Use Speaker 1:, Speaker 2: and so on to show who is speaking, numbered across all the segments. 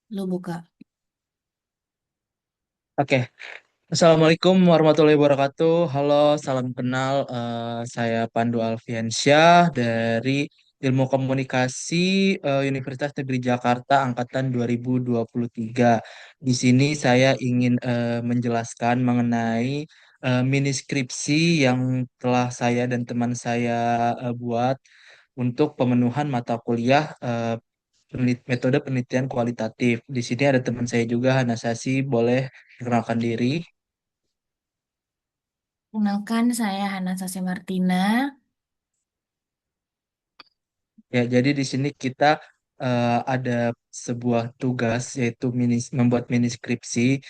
Speaker 1: Lu buka.
Speaker 2: Oke, Assalamualaikum warahmatullahi wabarakatuh. Halo, salam kenal. Saya Pandu Alfiansyah dari Ilmu Komunikasi Universitas Negeri Jakarta Angkatan 2023. Di sini saya ingin menjelaskan mengenai mini skripsi yang telah saya dan teman saya buat untuk pemenuhan mata kuliah metode penelitian kualitatif. Di sini ada teman saya juga, Hana Sasi, boleh perkenalkan diri.
Speaker 1: Kenalkan saya Hana Sasi Martina.
Speaker 2: Ya, jadi di sini kita ada sebuah tugas yaitu membuat mini skripsi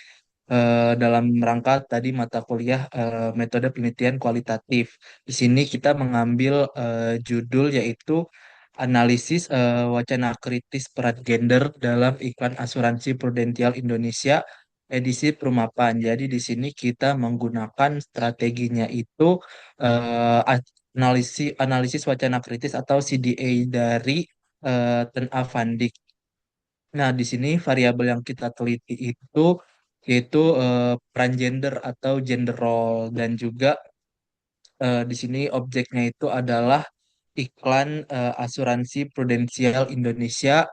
Speaker 2: dalam rangka tadi mata kuliah metode penelitian kualitatif. Di sini kita mengambil judul yaitu analisis wacana kritis peran gender dalam iklan asuransi prudensial Indonesia edisi Prumapan. Jadi di sini kita menggunakan strateginya itu analisis wacana kritis atau CDA dari Ten Van Dijk. Nah, di sini variabel yang kita teliti itu yaitu peran gender atau gender role dan juga di sini objeknya itu adalah iklan asuransi prudensial Indonesia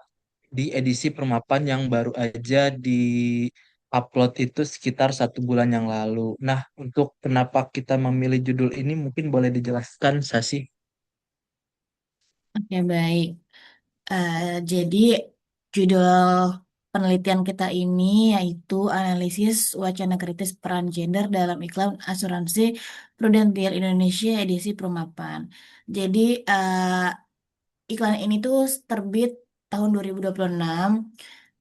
Speaker 2: di edisi Permapan yang baru aja di upload itu sekitar 1 bulan yang lalu. Nah, untuk kenapa kita memilih judul ini mungkin boleh dijelaskan, Sasi?
Speaker 1: Oke, baik. Jadi judul penelitian kita ini yaitu analisis wacana kritis peran gender dalam iklan asuransi Prudential Indonesia edisi Prumapan. Jadi iklan ini tuh terbit tahun 2026.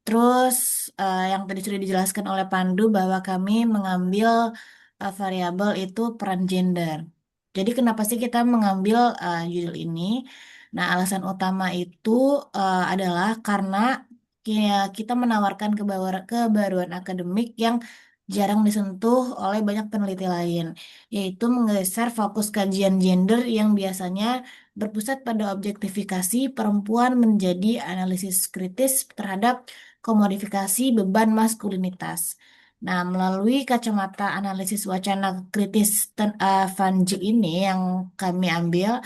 Speaker 1: Terus yang tadi sudah dijelaskan oleh Pandu bahwa kami mengambil variabel itu peran gender. Jadi kenapa sih kita mengambil judul ini? Nah, alasan utama itu adalah karena kita menawarkan kebaruan akademik yang jarang disentuh oleh banyak peneliti lain, yaitu menggeser fokus kajian gender yang biasanya berpusat pada objektifikasi perempuan menjadi analisis kritis terhadap komodifikasi beban maskulinitas. Nah, melalui kacamata analisis wacana kritis Van Dijk ini yang kami ambil,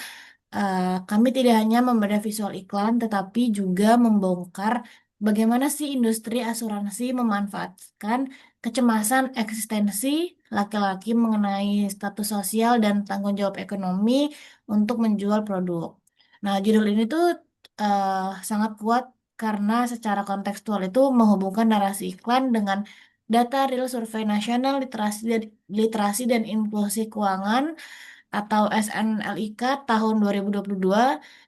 Speaker 1: kami tidak hanya membedah visual iklan, tetapi juga membongkar bagaimana sih industri asuransi memanfaatkan kecemasan eksistensi laki-laki mengenai status sosial dan tanggung jawab ekonomi untuk menjual produk. Nah, judul ini tuh eh, sangat kuat karena secara kontekstual itu menghubungkan narasi iklan dengan data real survei nasional literasi dan inklusi keuangan atau SNLIK tahun 2022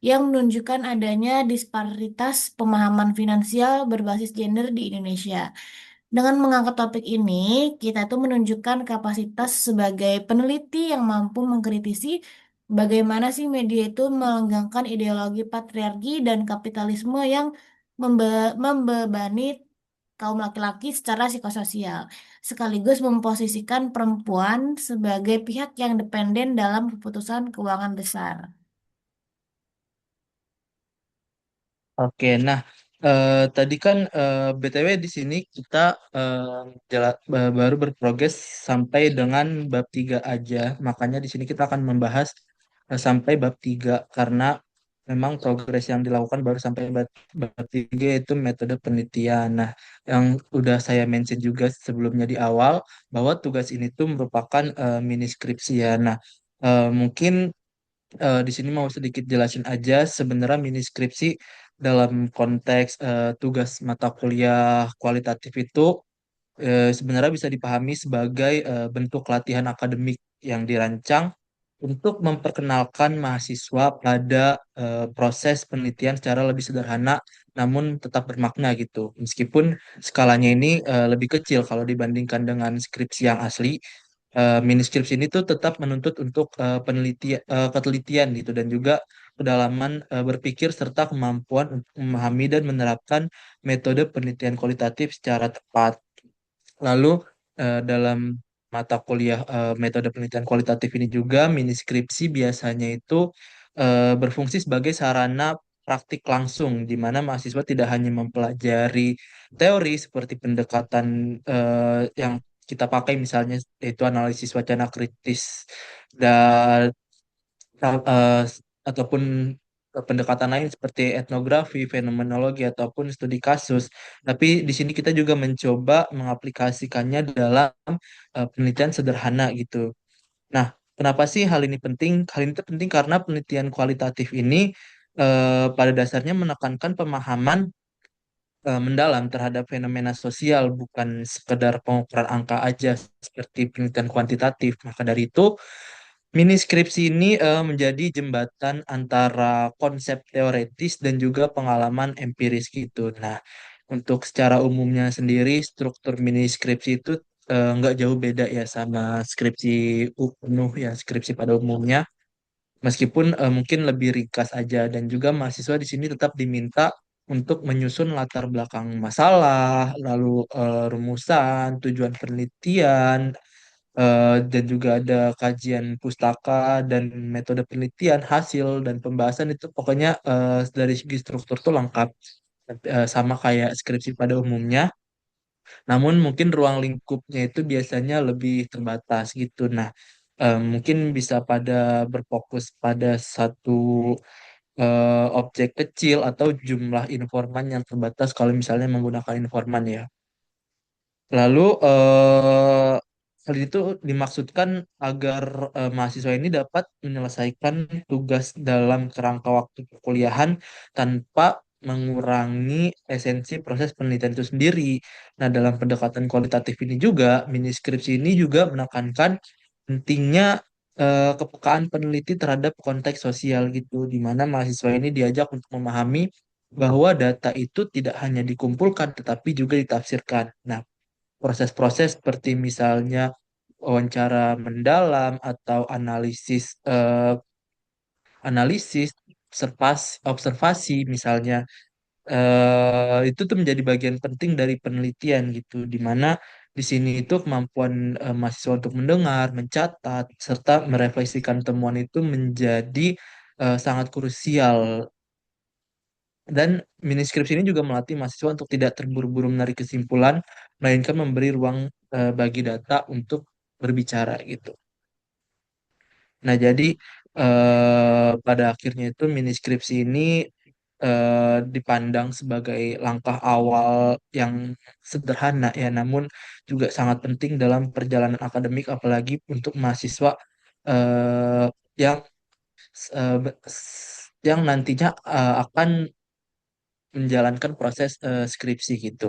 Speaker 1: yang menunjukkan adanya disparitas pemahaman finansial berbasis gender di Indonesia. Dengan mengangkat topik ini, kita tuh menunjukkan kapasitas sebagai peneliti yang mampu mengkritisi bagaimana sih media itu melenggangkan ideologi patriarki dan kapitalisme yang membebani kaum laki-laki secara psikososial, sekaligus memposisikan perempuan sebagai pihak yang dependen dalam keputusan keuangan besar.
Speaker 2: Oke, nah tadi kan BTW di sini kita eh, baru berprogres sampai dengan bab 3 aja. Makanya di sini kita akan membahas sampai bab 3 karena memang progres yang dilakukan baru sampai bab 3 yaitu metode penelitian. Nah, yang udah saya mention juga sebelumnya di awal bahwa tugas ini tuh merupakan mini skripsi ya. Nah, mungkin di sini mau sedikit jelasin aja sebenarnya mini skripsi dalam konteks tugas mata kuliah kualitatif itu sebenarnya bisa dipahami sebagai bentuk latihan akademik yang dirancang untuk memperkenalkan mahasiswa pada proses penelitian secara lebih sederhana namun tetap bermakna gitu. Meskipun skalanya ini lebih kecil kalau dibandingkan dengan skripsi yang asli, mini skripsi ini tuh tetap menuntut untuk ketelitian gitu dan juga kedalaman berpikir serta kemampuan untuk memahami dan menerapkan metode penelitian kualitatif secara tepat. Lalu dalam mata kuliah metode penelitian kualitatif ini juga mini skripsi biasanya itu berfungsi sebagai sarana praktik langsung, di mana mahasiswa tidak hanya mempelajari teori seperti pendekatan yang kita pakai misalnya yaitu analisis wacana kritis dan eh, ataupun pendekatan lain seperti etnografi, fenomenologi ataupun studi kasus. Tapi di sini kita juga mencoba mengaplikasikannya dalam penelitian sederhana gitu. Nah, kenapa sih hal ini penting? Hal ini penting karena penelitian kualitatif ini pada dasarnya menekankan pemahaman mendalam terhadap fenomena sosial, bukan sekedar pengukuran angka aja seperti penelitian kuantitatif. Maka dari itu, mini skripsi ini menjadi jembatan antara konsep teoretis dan juga pengalaman empiris gitu. Nah, untuk secara umumnya sendiri, struktur mini skripsi itu nggak jauh beda ya sama skripsi penuh ya, skripsi pada umumnya. Meskipun mungkin lebih ringkas aja dan juga mahasiswa di sini tetap diminta untuk menyusun latar belakang masalah, lalu rumusan, tujuan penelitian, dan juga ada kajian pustaka dan metode penelitian, hasil dan pembahasan itu pokoknya dari segi struktur tuh lengkap. Sama kayak skripsi pada umumnya, namun mungkin ruang lingkupnya itu biasanya lebih terbatas gitu. Nah, mungkin bisa pada berfokus pada satu objek kecil atau jumlah informan yang terbatas kalau misalnya menggunakan informan ya. Lalu hal itu dimaksudkan agar mahasiswa ini dapat menyelesaikan tugas dalam kerangka waktu perkuliahan tanpa mengurangi esensi proses penelitian itu sendiri. Nah, dalam pendekatan kualitatif ini juga, mini skripsi ini juga menekankan pentingnya kepekaan peneliti terhadap konteks sosial gitu, di mana mahasiswa ini diajak untuk memahami bahwa data itu tidak hanya dikumpulkan tetapi juga ditafsirkan. Nah, proses-proses seperti misalnya wawancara mendalam atau analisis observasi misalnya itu tuh menjadi bagian penting dari penelitian gitu, di mana di sini itu kemampuan mahasiswa untuk mendengar, mencatat serta merefleksikan temuan itu menjadi sangat krusial. Dan mini skripsi ini juga melatih mahasiswa untuk tidak terburu-buru menarik kesimpulan, melainkan memberi ruang bagi data untuk berbicara gitu. Nah, jadi pada akhirnya itu mini skripsi ini dipandang sebagai langkah awal yang sederhana ya, namun juga sangat penting dalam perjalanan akademik, apalagi untuk mahasiswa eh, yang eh, be- yang nantinya akan menjalankan proses skripsi gitu.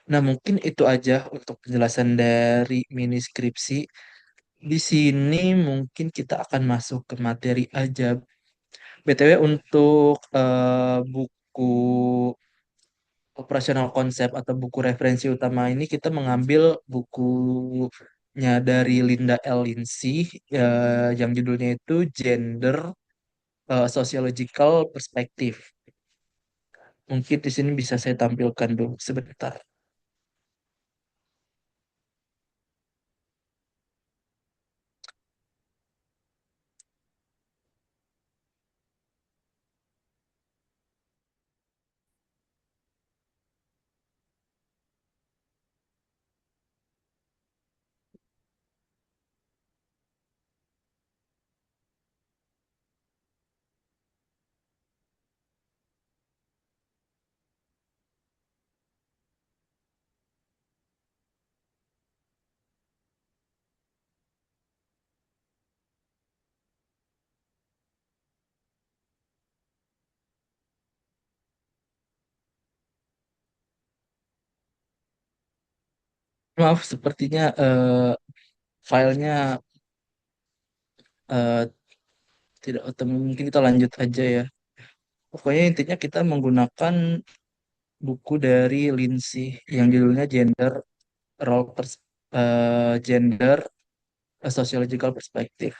Speaker 2: Nah, mungkin itu aja untuk penjelasan dari mini skripsi. Di sini mungkin kita akan masuk ke materi aja. BTW untuk buku operasional konsep atau buku referensi utama ini kita mengambil bukunya dari Linda L. Lindsay yang judulnya itu Gender Sociological Perspective. Mungkin di sini bisa saya tampilkan dulu sebentar. Maaf, sepertinya filenya eh, tidak ketemu. Mungkin kita lanjut aja ya. Pokoknya intinya kita menggunakan buku dari Lindsay yang judulnya Gender a Sociological Perspective.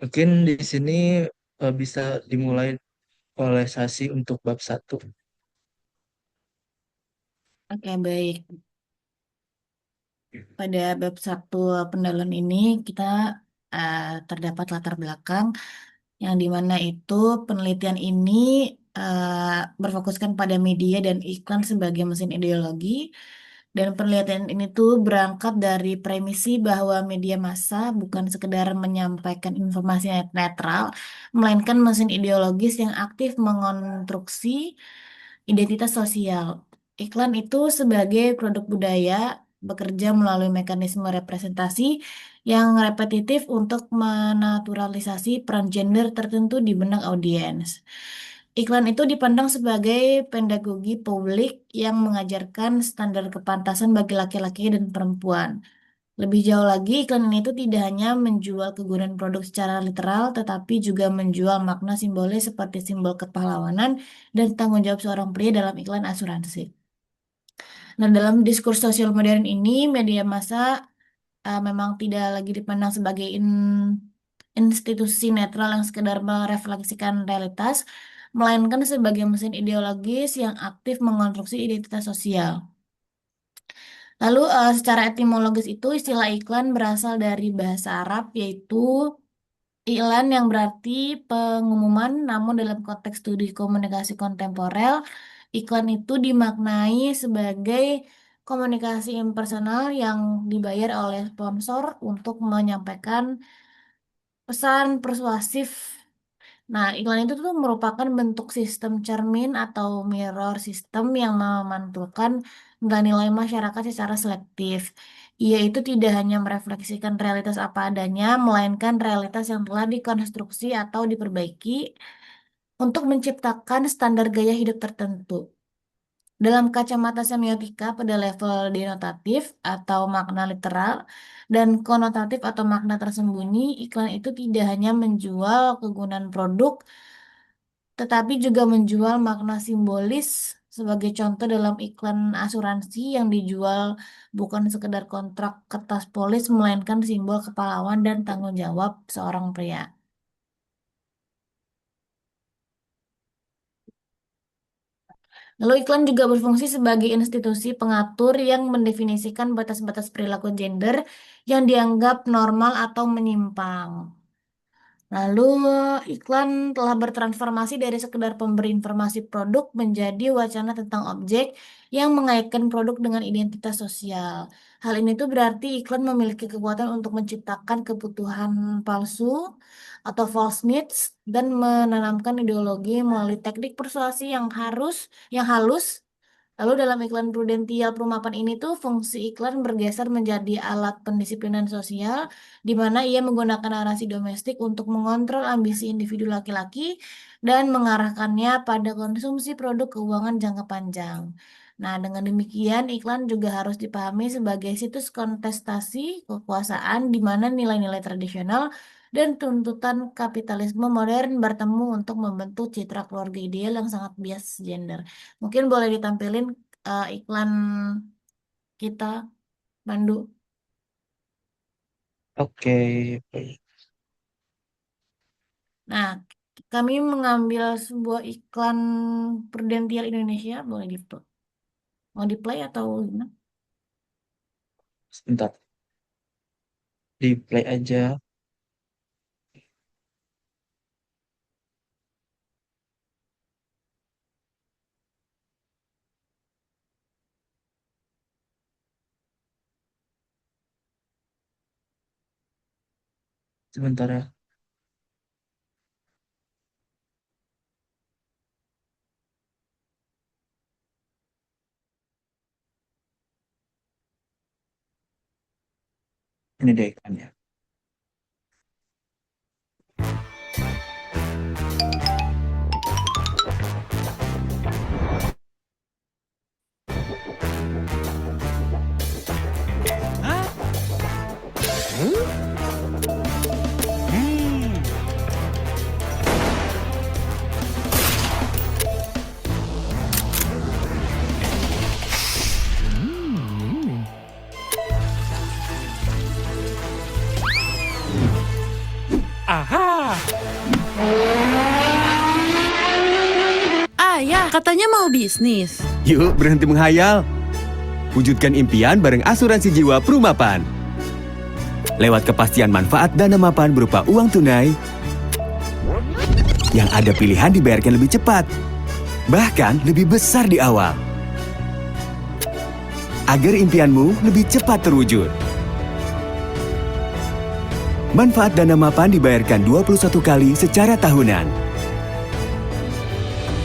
Speaker 2: Mungkin di sini bisa dimulai oleh Sasi untuk bab satu.
Speaker 1: Oke, baik. Pada bab satu pendahuluan ini kita terdapat latar belakang yang dimana itu penelitian ini berfokuskan pada media dan iklan sebagai mesin ideologi. Dan penelitian ini tuh berangkat dari premisi bahwa media massa bukan sekedar menyampaikan informasi netral, melainkan mesin ideologis yang aktif mengonstruksi identitas sosial. Iklan itu sebagai produk budaya bekerja melalui mekanisme representasi yang repetitif untuk menaturalisasi peran gender tertentu di benak audiens. Iklan itu dipandang sebagai pedagogi publik yang mengajarkan standar kepantasan bagi laki-laki dan perempuan. Lebih jauh lagi, iklan ini itu tidak hanya menjual kegunaan produk secara literal, tetapi juga menjual makna simbolis seperti simbol kepahlawanan dan tanggung jawab seorang pria dalam iklan asuransi. Nah, dalam diskurs sosial modern ini, media massa memang tidak lagi dipandang sebagai institusi netral yang sekedar merefleksikan realitas, melainkan sebagai mesin ideologis yang aktif mengonstruksi identitas sosial. Lalu, secara etimologis itu istilah iklan berasal dari bahasa Arab, yaitu iklan yang berarti pengumuman, namun dalam konteks studi komunikasi kontemporer, iklan itu dimaknai sebagai komunikasi impersonal yang dibayar oleh sponsor untuk menyampaikan pesan persuasif. Nah, iklan itu tuh merupakan bentuk sistem cermin atau mirror system yang memantulkan nilai-nilai masyarakat secara selektif. Ia itu tidak hanya merefleksikan realitas apa adanya, melainkan realitas yang telah dikonstruksi atau diperbaiki untuk menciptakan standar gaya hidup tertentu. Dalam kacamata semiotika pada level denotatif atau makna literal dan konotatif atau makna tersembunyi, iklan itu tidak hanya menjual kegunaan produk, tetapi juga menjual makna simbolis. Sebagai contoh dalam iklan asuransi yang dijual bukan sekedar kontrak kertas polis, melainkan simbol kepahlawan dan tanggung jawab seorang pria. Lalu iklan juga berfungsi sebagai institusi pengatur yang mendefinisikan batas-batas perilaku gender yang dianggap normal atau menyimpang. Lalu iklan telah bertransformasi dari sekedar pemberi informasi produk menjadi wacana tentang objek yang mengaitkan produk dengan identitas sosial. Hal ini tuh berarti iklan memiliki kekuatan untuk menciptakan kebutuhan palsu atau false needs dan menanamkan ideologi melalui teknik persuasi yang halus. Lalu dalam iklan prudensial perumahan ini tuh fungsi iklan bergeser menjadi alat pendisiplinan sosial di mana ia menggunakan narasi domestik untuk mengontrol ambisi individu laki-laki dan mengarahkannya pada konsumsi produk keuangan jangka panjang. Nah, dengan demikian iklan juga harus dipahami sebagai situs kontestasi kekuasaan di mana nilai-nilai tradisional dan tuntutan kapitalisme modern bertemu untuk membentuk citra keluarga ideal yang sangat bias gender. Mungkin boleh ditampilin iklan kita, Pandu.
Speaker 2: Oke.
Speaker 1: Nah, kami mengambil sebuah iklan Prudential Indonesia, boleh di mau di play atau gimana?
Speaker 2: Sebentar, di play aja. Sebentar ya. Ini deh iklannya.
Speaker 3: Aha! Ayah, katanya mau bisnis.
Speaker 4: Yuk berhenti menghayal. Wujudkan impian bareng asuransi jiwa Prumapan. Lewat kepastian manfaat dana mapan berupa uang tunai, yang ada pilihan dibayarkan lebih cepat, bahkan lebih besar di awal. Agar impianmu lebih cepat terwujud. Manfaat dana mapan dibayarkan 21 kali secara tahunan.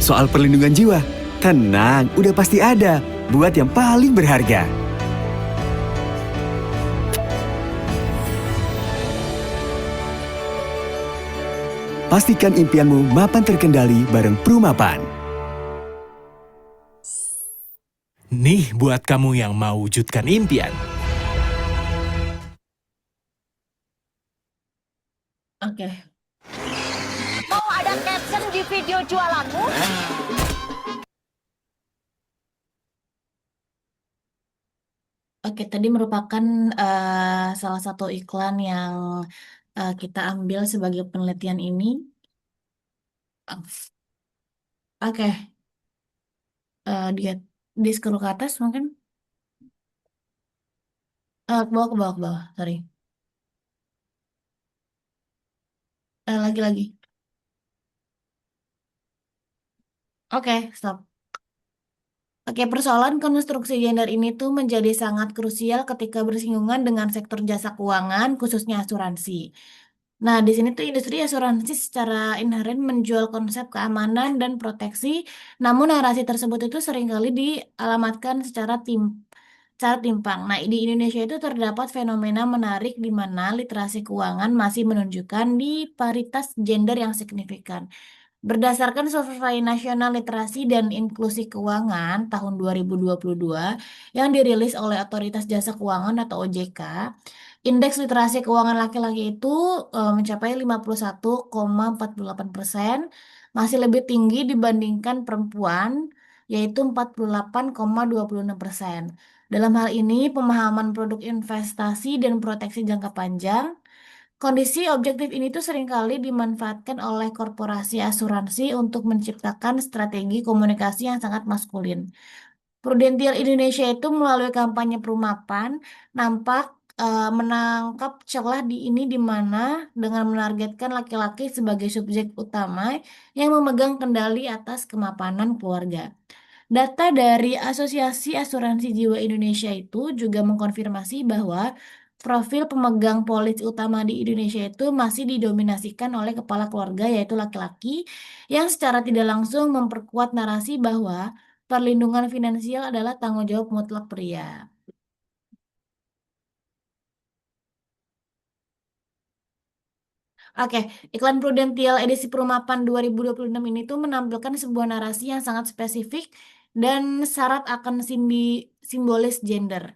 Speaker 4: Soal perlindungan jiwa, tenang, udah pasti ada buat yang paling berharga. Pastikan impianmu mapan terkendali bareng Prumapan.
Speaker 5: Nih buat kamu yang mau wujudkan impian.
Speaker 1: Oke.
Speaker 6: Mau ada caption di video jualanmu?
Speaker 1: Oke, tadi merupakan salah satu iklan yang kita ambil sebagai penelitian ini. Oke, dia di scroll ke atas mungkin. Ke bawah, ke bawah, ke bawah. Sorry. Lagi-lagi. Oke, stop. Oke, persoalan konstruksi gender ini tuh menjadi sangat krusial ketika bersinggungan dengan sektor jasa keuangan, khususnya asuransi. Nah, di sini tuh industri asuransi secara inheren menjual konsep keamanan dan proteksi, namun narasi tersebut itu seringkali dialamatkan secara timpang. Nah, di Indonesia itu terdapat fenomena menarik di mana literasi keuangan masih menunjukkan disparitas gender yang signifikan. Berdasarkan Survei Nasional Literasi dan Inklusi Keuangan tahun 2022 yang dirilis oleh Otoritas Jasa Keuangan atau OJK, indeks literasi keuangan laki-laki itu mencapai 51,48%, masih lebih tinggi dibandingkan perempuan, yaitu 48,26%. Dalam hal ini, pemahaman produk investasi dan proteksi jangka panjang. Kondisi objektif ini tuh seringkali dimanfaatkan oleh korporasi asuransi untuk menciptakan strategi komunikasi yang sangat maskulin. Prudential Indonesia itu melalui kampanye Prumapan nampak menangkap celah di mana dengan menargetkan laki-laki sebagai subjek utama yang memegang kendali atas kemapanan keluarga. Data dari Asosiasi Asuransi Jiwa Indonesia itu juga mengkonfirmasi bahwa profil pemegang polis utama di Indonesia itu masih didominasikan oleh kepala keluarga yaitu laki-laki yang secara tidak langsung memperkuat narasi bahwa perlindungan finansial adalah tanggung jawab mutlak pria. Oke, iklan Prudential edisi Perumapan 2026 ini tuh menampilkan sebuah narasi yang sangat spesifik dan syarat akan simbolis gender.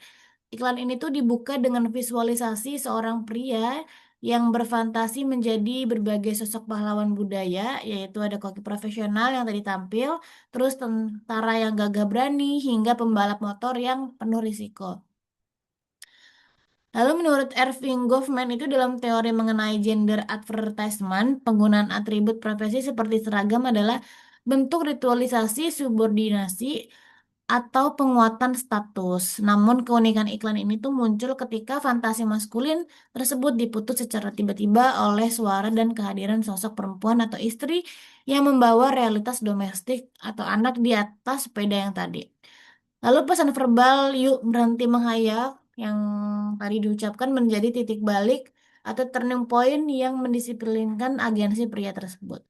Speaker 1: Iklan ini tuh dibuka dengan visualisasi seorang pria yang berfantasi menjadi berbagai sosok pahlawan budaya, yaitu ada koki profesional yang tadi tampil, terus tentara yang gagah berani, hingga pembalap motor yang penuh risiko. Lalu menurut Erving Goffman itu dalam teori mengenai gender advertisement, penggunaan atribut profesi seperti seragam adalah bentuk ritualisasi subordinasi atau penguatan status. Namun keunikan iklan ini tuh muncul ketika fantasi maskulin tersebut diputus secara tiba-tiba oleh suara dan kehadiran sosok perempuan atau istri yang membawa realitas domestik atau anak di atas sepeda yang tadi. Lalu pesan verbal yuk berhenti menghayal yang tadi diucapkan menjadi titik balik atau turning point yang mendisiplinkan agensi pria tersebut.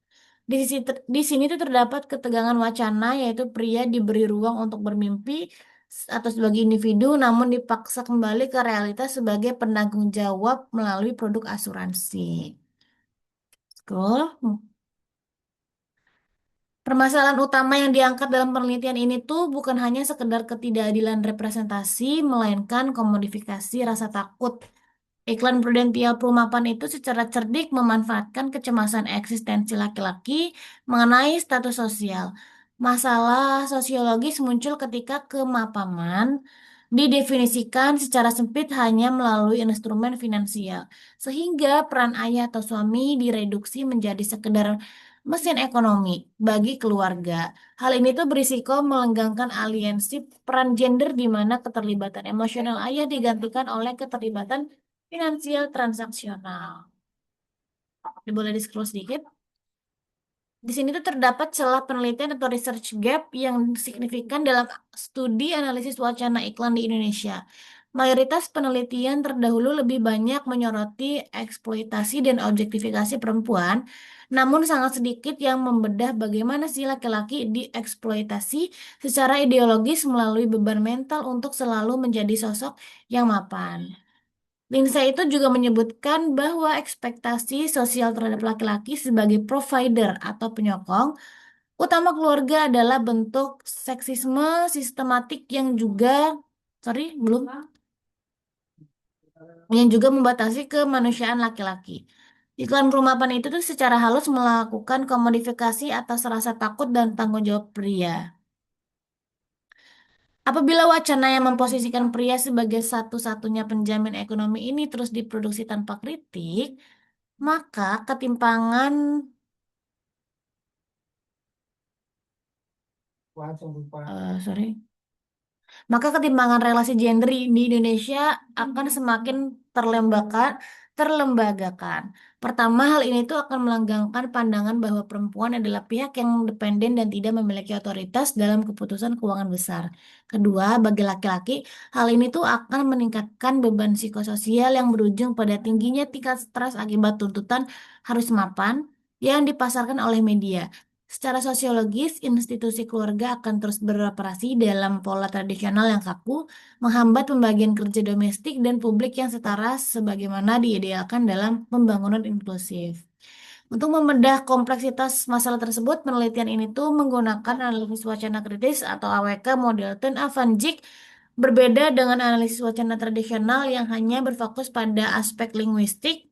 Speaker 1: Di sini tuh terdapat ketegangan wacana yaitu pria diberi ruang untuk bermimpi atau sebagai individu namun dipaksa kembali ke realitas sebagai penanggung jawab melalui produk asuransi. Scroll. Permasalahan utama yang diangkat dalam penelitian ini tuh bukan hanya sekedar ketidakadilan representasi, melainkan komodifikasi rasa takut. Iklan Prudential Perumapan itu secara cerdik memanfaatkan kecemasan eksistensi laki-laki mengenai status sosial. Masalah sosiologis muncul ketika kemapanan didefinisikan secara sempit hanya melalui instrumen finansial, sehingga peran ayah atau suami direduksi menjadi sekedar mesin ekonomi bagi keluarga. Hal ini tuh berisiko melenggangkan aliansi peran gender di mana keterlibatan emosional ayah digantikan oleh keterlibatan finansial transaksional. Boleh di-scroll sedikit? Di sini tuh terdapat celah penelitian atau research gap yang signifikan dalam studi analisis wacana iklan di Indonesia. Mayoritas penelitian terdahulu lebih banyak menyoroti eksploitasi dan objektifikasi perempuan, namun sangat sedikit yang membedah bagaimana si laki-laki dieksploitasi secara ideologis melalui beban mental untuk selalu menjadi sosok yang mapan. Lindsay itu juga menyebutkan bahwa ekspektasi sosial terhadap laki-laki sebagai provider atau penyokong utama keluarga adalah bentuk seksisme sistematik yang juga membatasi kemanusiaan laki-laki. Iklan perumahan itu tuh secara halus melakukan komodifikasi atas rasa takut dan tanggung jawab pria. Apabila wacana yang memposisikan pria sebagai satu-satunya penjamin ekonomi ini terus diproduksi tanpa kritik, maka ketimpangan sorry, maka ketimpangan relasi gender di Indonesia akan semakin terlembagakan. Pertama, hal ini tuh akan melanggengkan pandangan bahwa perempuan adalah pihak yang independen dan tidak memiliki otoritas dalam keputusan keuangan besar. Kedua, bagi laki-laki, hal ini tuh akan meningkatkan beban psikososial yang berujung pada tingginya tingkat stres akibat tuntutan harus mapan yang dipasarkan oleh media. Secara sosiologis, institusi keluarga akan terus beroperasi dalam pola tradisional yang kaku, menghambat pembagian kerja domestik dan publik yang setara sebagaimana diidealkan dalam pembangunan inklusif. Untuk membedah kompleksitas masalah tersebut, penelitian ini tuh menggunakan analisis wacana kritis atau AWK model Ten Van Dijk, berbeda dengan analisis wacana tradisional yang hanya berfokus pada aspek linguistik.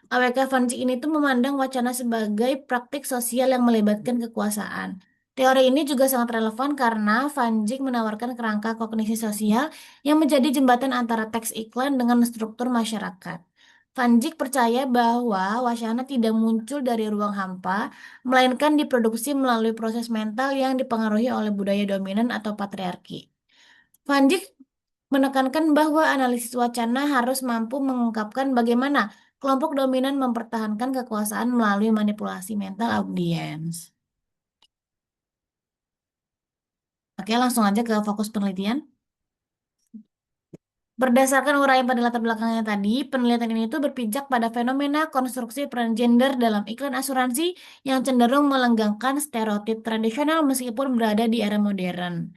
Speaker 1: AWK Vanci ini tuh memandang wacana sebagai praktik sosial yang melibatkan kekuasaan. Teori ini juga sangat relevan karena Van Dijk menawarkan kerangka kognisi sosial yang menjadi jembatan antara teks iklan dengan struktur masyarakat. Van Dijk percaya bahwa wacana tidak muncul dari ruang hampa, melainkan diproduksi melalui proses mental yang dipengaruhi oleh budaya dominan atau patriarki. Van Dijk menekankan bahwa analisis wacana harus mampu mengungkapkan bagaimana kelompok dominan mempertahankan kekuasaan melalui manipulasi mental audiens. Oke, langsung aja ke fokus penelitian. Berdasarkan uraian pada latar belakangnya tadi, penelitian ini tuh berpijak pada fenomena konstruksi peran gender dalam iklan asuransi yang cenderung melenggangkan stereotip tradisional meskipun berada di era modern.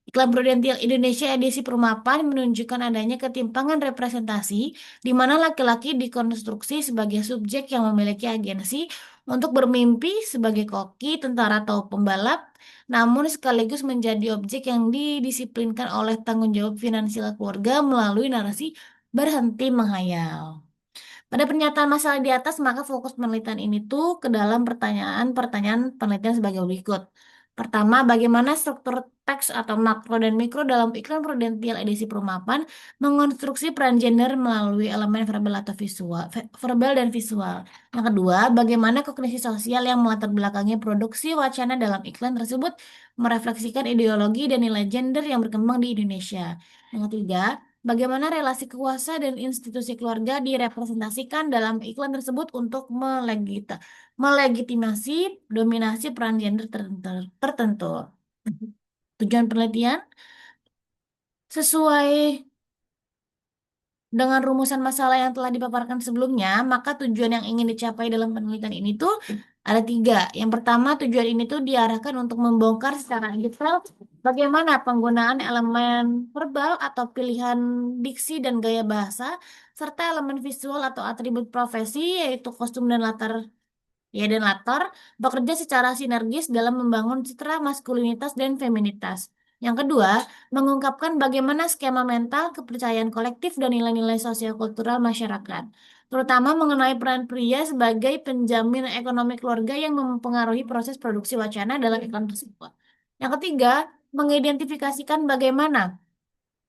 Speaker 1: Iklan Prudential Indonesia edisi Perumapan menunjukkan adanya ketimpangan representasi di mana laki-laki dikonstruksi sebagai subjek yang memiliki agensi untuk bermimpi sebagai koki, tentara atau pembalap, namun sekaligus menjadi objek yang didisiplinkan oleh tanggung jawab finansial keluarga melalui narasi berhenti menghayal. Pada pernyataan masalah di atas, maka fokus penelitian ini tuh ke dalam pertanyaan-pertanyaan penelitian sebagai berikut. Pertama, bagaimana struktur teks atau makro dan mikro dalam iklan Prudential edisi Perumapan mengonstruksi peran gender melalui elemen verbal atau visual, verbal dan visual. Yang kedua, bagaimana kognisi sosial yang melatar belakangi produksi wacana dalam iklan tersebut merefleksikan ideologi dan nilai gender yang berkembang di Indonesia. Yang ketiga, bagaimana relasi kuasa dan institusi keluarga direpresentasikan dalam iklan tersebut untuk melegitimasi dominasi peran gender tertentu. Tujuan penelitian sesuai dengan rumusan masalah yang telah dipaparkan sebelumnya, maka tujuan yang ingin dicapai dalam penelitian ini tuh ada tiga. Yang pertama, tujuan ini tuh diarahkan untuk membongkar secara detail bagaimana penggunaan elemen verbal atau pilihan diksi dan gaya bahasa, serta elemen visual atau atribut profesi, yaitu kostum dan latar, bekerja secara sinergis dalam membangun citra maskulinitas dan feminitas. Yang kedua, mengungkapkan bagaimana skema mental, kepercayaan kolektif, dan nilai-nilai sosial-kultural masyarakat, terutama mengenai peran pria sebagai penjamin ekonomi keluarga yang mempengaruhi proses produksi wacana dalam iklan tersebut. Yang ketiga, mengidentifikasikan bagaimana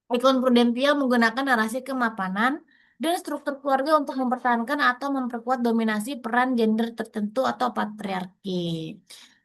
Speaker 1: iklan prudensial menggunakan narasi kemapanan dan struktur keluarga untuk mempertahankan atau memperkuat dominasi peran gender tertentu atau patriarki.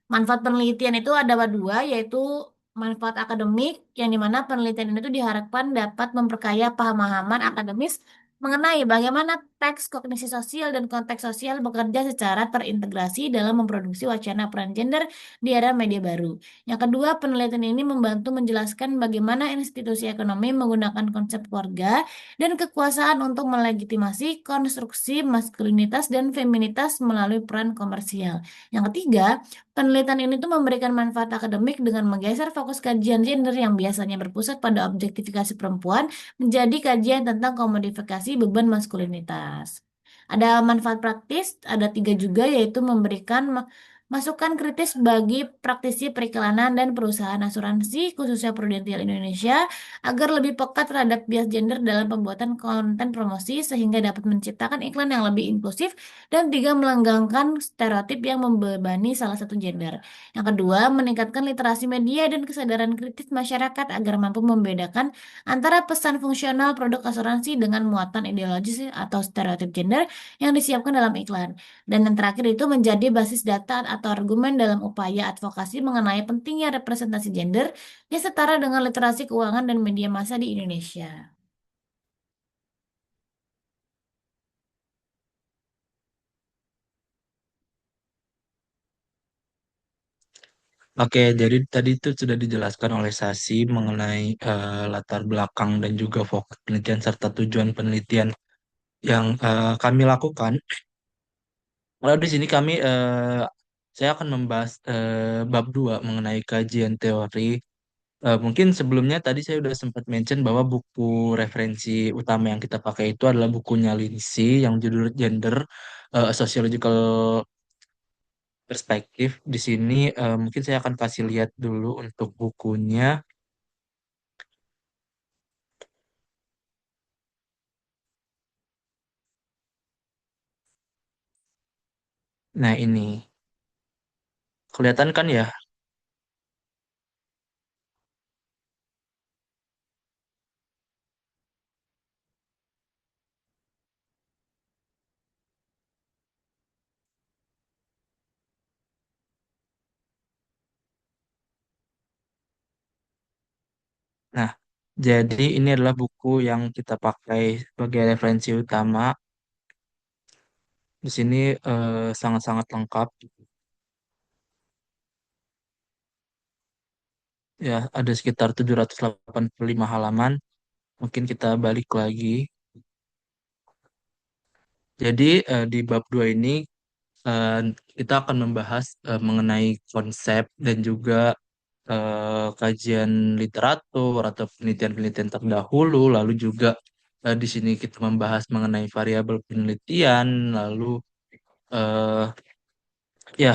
Speaker 1: Manfaat penelitian itu ada dua, yaitu manfaat akademik, yang dimana penelitian itu diharapkan dapat memperkaya pemahaman akademis mengenai bagaimana teks kognisi sosial dan konteks sosial bekerja secara terintegrasi dalam memproduksi wacana peran gender di era media baru. Yang kedua, penelitian ini membantu menjelaskan bagaimana institusi ekonomi menggunakan konsep keluarga dan kekuasaan untuk melegitimasi konstruksi maskulinitas dan feminitas melalui peran komersial. Yang ketiga, penelitian ini tuh memberikan manfaat akademik dengan menggeser fokus kajian gender yang biasanya berpusat pada objektifikasi perempuan menjadi kajian tentang komodifikasi beban maskulinitas. Ada manfaat praktis, ada tiga juga, yaitu memberikan masukan kritis bagi praktisi periklanan dan perusahaan asuransi, khususnya Prudential Indonesia, agar lebih peka terhadap bias gender dalam pembuatan konten promosi sehingga dapat menciptakan iklan yang lebih inklusif, dan tiga, melanggengkan stereotip yang membebani salah satu gender. Yang kedua, meningkatkan literasi media dan kesadaran kritis masyarakat agar mampu membedakan antara pesan fungsional produk asuransi dengan muatan ideologis atau stereotip gender yang disiapkan dalam iklan. Dan yang terakhir itu menjadi basis data atau argumen dalam upaya advokasi mengenai pentingnya representasi gender yang setara dengan literasi keuangan dan media massa di Indonesia.
Speaker 2: Oke, jadi tadi itu sudah dijelaskan oleh Sasi mengenai latar belakang dan juga fokus penelitian serta tujuan penelitian yang kami lakukan. Lalu di sini saya akan membahas bab 2 mengenai kajian teori. Mungkin sebelumnya tadi saya sudah sempat mention bahwa buku referensi utama yang kita pakai itu adalah bukunya Lindsay yang judul Gender, A Sociological Perspective. Di sini mungkin saya akan kasih lihat dulu untuk bukunya. Nah, ini kelihatan kan ya? Nah, jadi ini adalah buku yang kita pakai sebagai referensi utama. Di sini sangat-sangat lengkap. Ya, ada sekitar 785 halaman. Mungkin kita balik lagi. Jadi di bab 2 ini eh, kita akan membahas mengenai konsep dan juga kajian literatur atau penelitian-penelitian terdahulu. Lalu juga di sini kita membahas mengenai variabel penelitian, lalu eh, ya,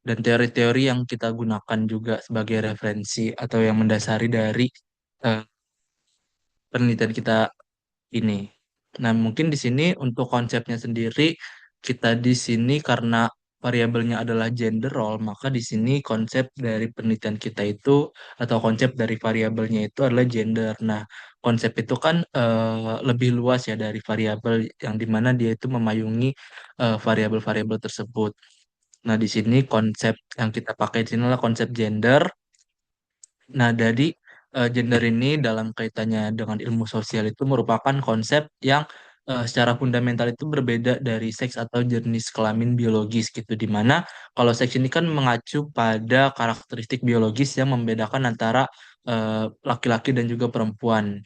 Speaker 2: dan teori-teori yang kita gunakan juga sebagai referensi atau yang mendasari dari eh, penelitian kita ini. Nah, mungkin di sini untuk konsepnya sendiri, kita di sini karena variabelnya adalah gender role, maka di sini konsep dari penelitian kita itu atau konsep dari variabelnya itu adalah gender. Nah, konsep itu kan lebih luas ya dari variabel yang dimana dia itu memayungi variabel-variabel tersebut. Nah, di sini konsep yang kita pakai di sini adalah konsep gender. Nah, dari gender ini dalam kaitannya dengan ilmu sosial itu merupakan konsep yang secara fundamental itu berbeda dari seks atau jenis kelamin biologis gitu. Di mana kalau seks ini kan mengacu pada karakteristik biologis yang membedakan antara laki-laki dan juga perempuan.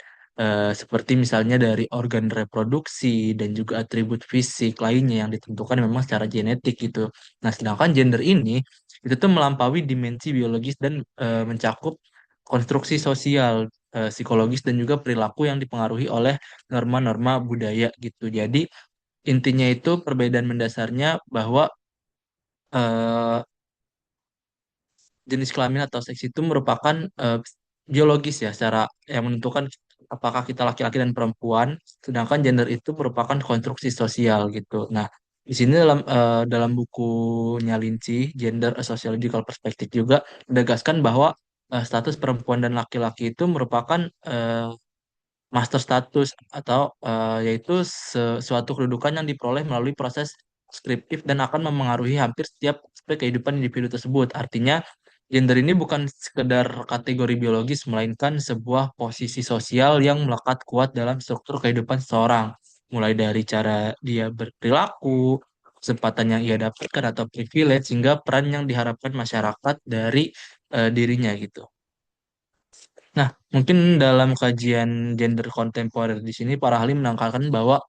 Speaker 2: Seperti misalnya dari organ reproduksi dan juga atribut fisik lainnya yang ditentukan memang secara genetik gitu. Nah, sedangkan gender ini itu tuh melampaui dimensi biologis dan mencakup konstruksi sosial, psikologis dan juga perilaku yang dipengaruhi oleh norma-norma budaya gitu. Jadi intinya itu perbedaan mendasarnya bahwa eh, jenis kelamin atau seks itu merupakan biologis ya, secara yang menentukan apakah kita laki-laki dan perempuan, sedangkan gender itu merupakan konstruksi sosial gitu. Nah, di sini dalam bukunya Lindsay, Gender a Sociological Perspective juga menegaskan bahwa status perempuan dan laki-laki itu merupakan master status atau yaitu suatu kedudukan yang diperoleh melalui proses deskriptif dan akan memengaruhi hampir setiap aspek kehidupan individu tersebut. Artinya, gender ini bukan sekedar kategori biologis, melainkan sebuah posisi sosial yang melekat kuat dalam struktur kehidupan seseorang. mulai dari cara dia berperilaku, kesempatan yang ia dapatkan atau privilege, hingga peran yang diharapkan masyarakat dari dirinya gitu. Nah, mungkin dalam kajian gender kontemporer di sini para ahli menangkalkan bahwa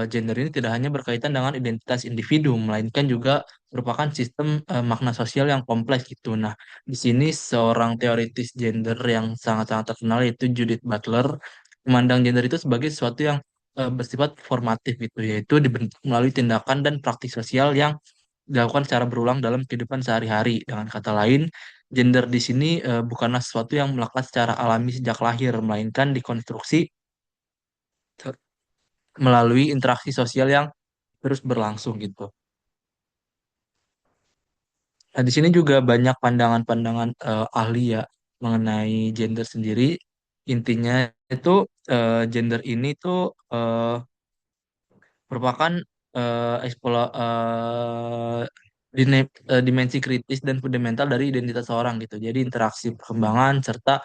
Speaker 2: gender ini tidak hanya berkaitan dengan identitas individu, melainkan juga merupakan sistem makna sosial yang kompleks gitu. Nah, di sini seorang teoritis gender yang sangat-sangat terkenal yaitu Judith Butler memandang gender itu sebagai sesuatu yang bersifat formatif gitu, yaitu dibentuk melalui tindakan dan praktik sosial yang dilakukan secara berulang dalam kehidupan sehari-hari. Dengan kata lain, gender di sini bukanlah sesuatu yang melekat secara alami sejak lahir, melainkan dikonstruksi melalui interaksi sosial yang terus berlangsung gitu. Nah, di sini juga banyak pandangan-pandangan ahli ya mengenai gender sendiri. Intinya itu gender ini tuh merupakan dimensi kritis dan fundamental dari identitas seorang gitu. Jadi interaksi perkembangan serta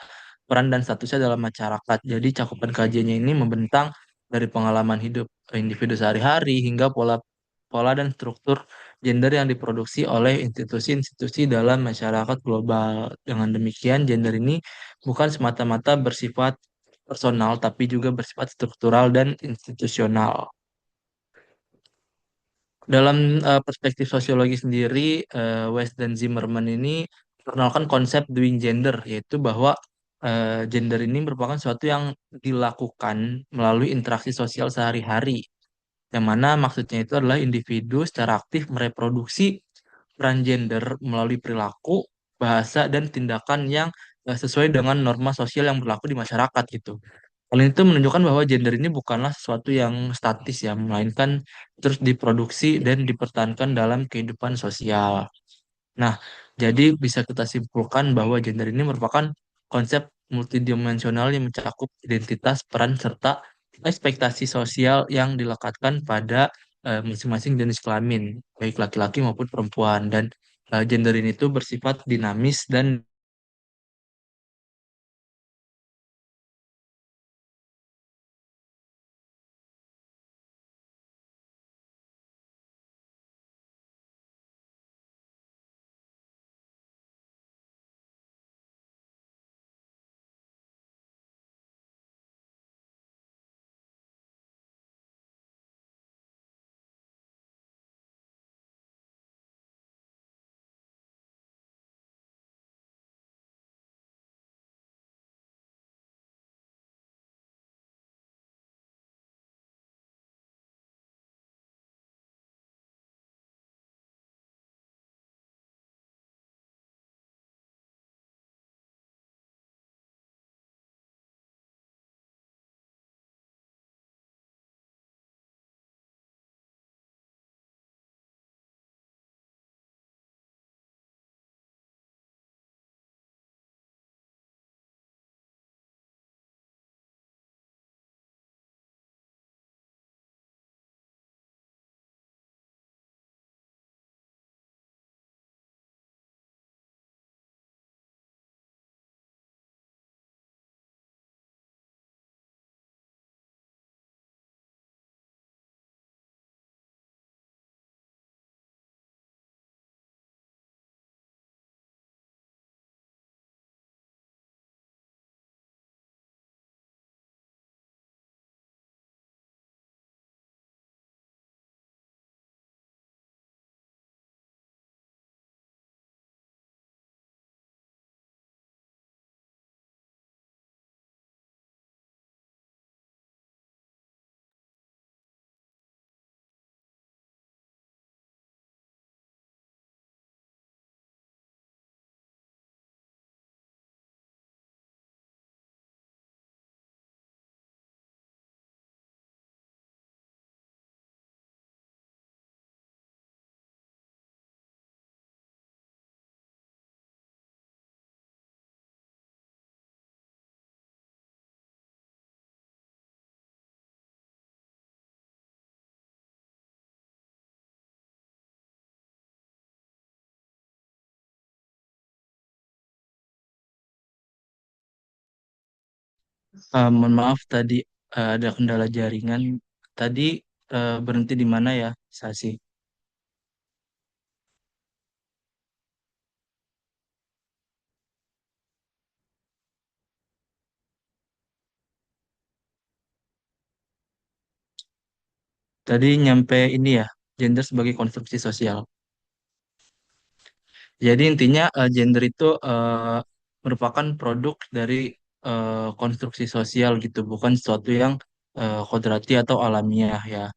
Speaker 2: peran dan statusnya dalam masyarakat. Jadi cakupan kajiannya ini membentang dari pengalaman hidup individu sehari-hari hingga pola pola dan struktur gender yang diproduksi oleh institusi-institusi dalam masyarakat global. Dengan demikian, gender ini bukan semata-mata bersifat personal, tapi juga bersifat struktural dan institusional. Dalam perspektif sosiologi sendiri, West dan Zimmerman ini memperkenalkan konsep doing gender, yaitu bahwa gender ini merupakan sesuatu yang dilakukan melalui interaksi sosial sehari-hari, yang mana maksudnya itu adalah individu secara aktif mereproduksi peran gender melalui perilaku, bahasa, dan tindakan yang sesuai dengan norma sosial yang berlaku di masyarakat gitu. Hal itu menunjukkan bahwa gender ini bukanlah sesuatu yang statis ya, melainkan terus diproduksi dan dipertahankan dalam kehidupan sosial. Nah, jadi bisa kita simpulkan bahwa gender ini merupakan konsep multidimensional yang mencakup identitas, peran, serta ekspektasi sosial yang dilekatkan pada masing-masing jenis kelamin, baik laki-laki maupun perempuan. Dan gender ini tuh bersifat dinamis dan mohon maaf tadi ada kendala jaringan. tadi berhenti di mana ya, Sasi? Tadi nyampe ini ya, gender sebagai konstruksi sosial. Jadi intinya gender itu merupakan produk dari konstruksi sosial gitu, bukan sesuatu yang kodrati atau alamiah ya.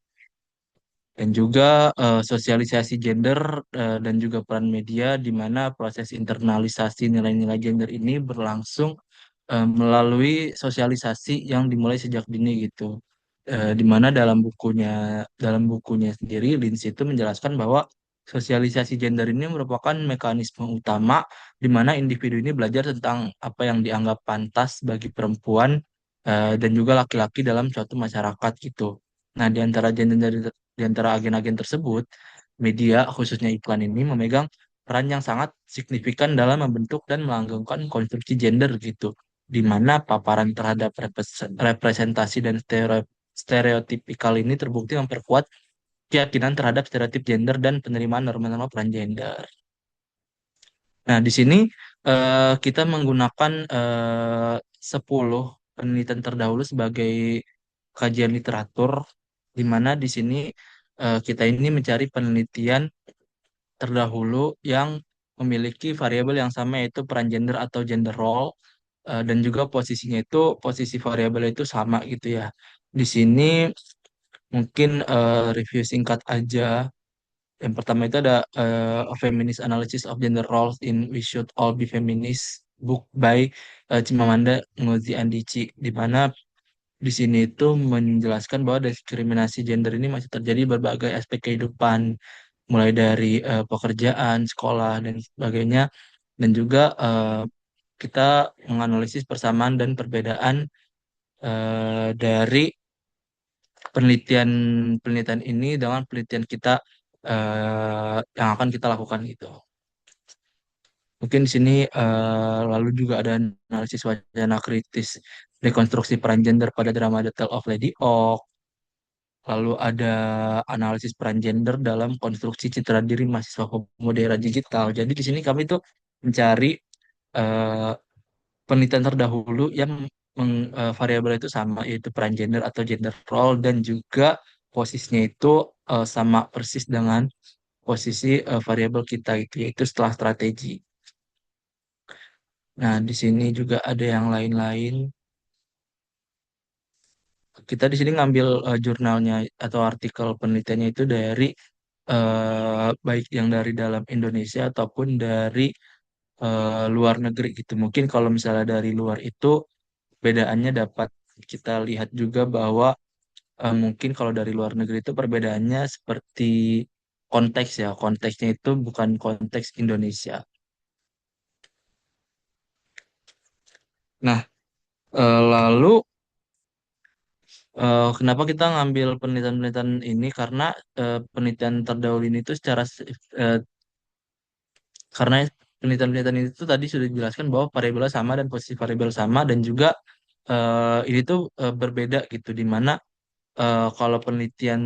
Speaker 2: Dan juga sosialisasi gender dan juga peran media di mana proses internalisasi nilai-nilai gender ini berlangsung melalui sosialisasi yang dimulai sejak dini gitu. Di mana dalam bukunya sendiri Lindsay itu menjelaskan bahwa sosialisasi gender ini merupakan mekanisme utama di mana individu ini belajar tentang apa yang dianggap pantas bagi perempuan dan juga laki-laki dalam suatu masyarakat gitu. Nah, di antara agen-agen tersebut, media khususnya iklan ini memegang peran yang sangat signifikan dalam membentuk dan melanggengkan konstruksi gender gitu, di mana paparan terhadap representasi dan stereotipikal ini terbukti memperkuat keyakinan terhadap stereotip gender dan penerimaan norma-norma peran gender. Nah, di sini kita menggunakan 10 penelitian terdahulu sebagai kajian literatur, di mana di sini kita ini mencari penelitian terdahulu yang memiliki variabel yang sama yaitu peran gender atau gender role dan juga posisinya itu posisi variabel itu sama gitu ya. Di sini mungkin review singkat aja. Yang pertama itu ada A Feminist Analysis of Gender Roles in We Should All Be Feminist, book by Chimamanda Ngozi Adichie, di mana di sini itu menjelaskan bahwa diskriminasi gender ini masih terjadi di berbagai aspek kehidupan, mulai dari pekerjaan, sekolah, dan sebagainya. Dan juga kita menganalisis persamaan dan perbedaan dari penelitian penelitian ini dengan penelitian kita yang akan kita lakukan gitu. Mungkin di sini lalu juga ada analisis wacana kritis rekonstruksi peran gender pada drama The Tale of Lady Oak. Lalu ada analisis peran gender dalam konstruksi citra diri mahasiswa pemuda era digital. Jadi di sini kami tuh mencari eh, penelitian terdahulu yang variabel itu sama, yaitu peran gender atau gender role, dan juga posisinya itu sama persis dengan posisi variabel kita gitu, yaitu setelah strategi. Nah, di sini juga ada yang lain-lain. Kita di sini ngambil jurnalnya atau artikel penelitiannya itu dari baik yang dari dalam Indonesia ataupun dari luar negeri gitu. Mungkin kalau misalnya dari luar itu perbedaannya dapat kita lihat juga bahwa mungkin kalau dari luar negeri itu perbedaannya seperti konteks ya. Konteksnya itu bukan konteks Indonesia. Nah, lalu kenapa kita ngambil penelitian-penelitian ini? Karena penelitian terdahulu ini tuh eh, karena penelitian-penelitian itu tadi sudah dijelaskan bahwa variabelnya sama dan posisi variabel sama, dan juga ini tuh berbeda gitu, di mana kalau penelitian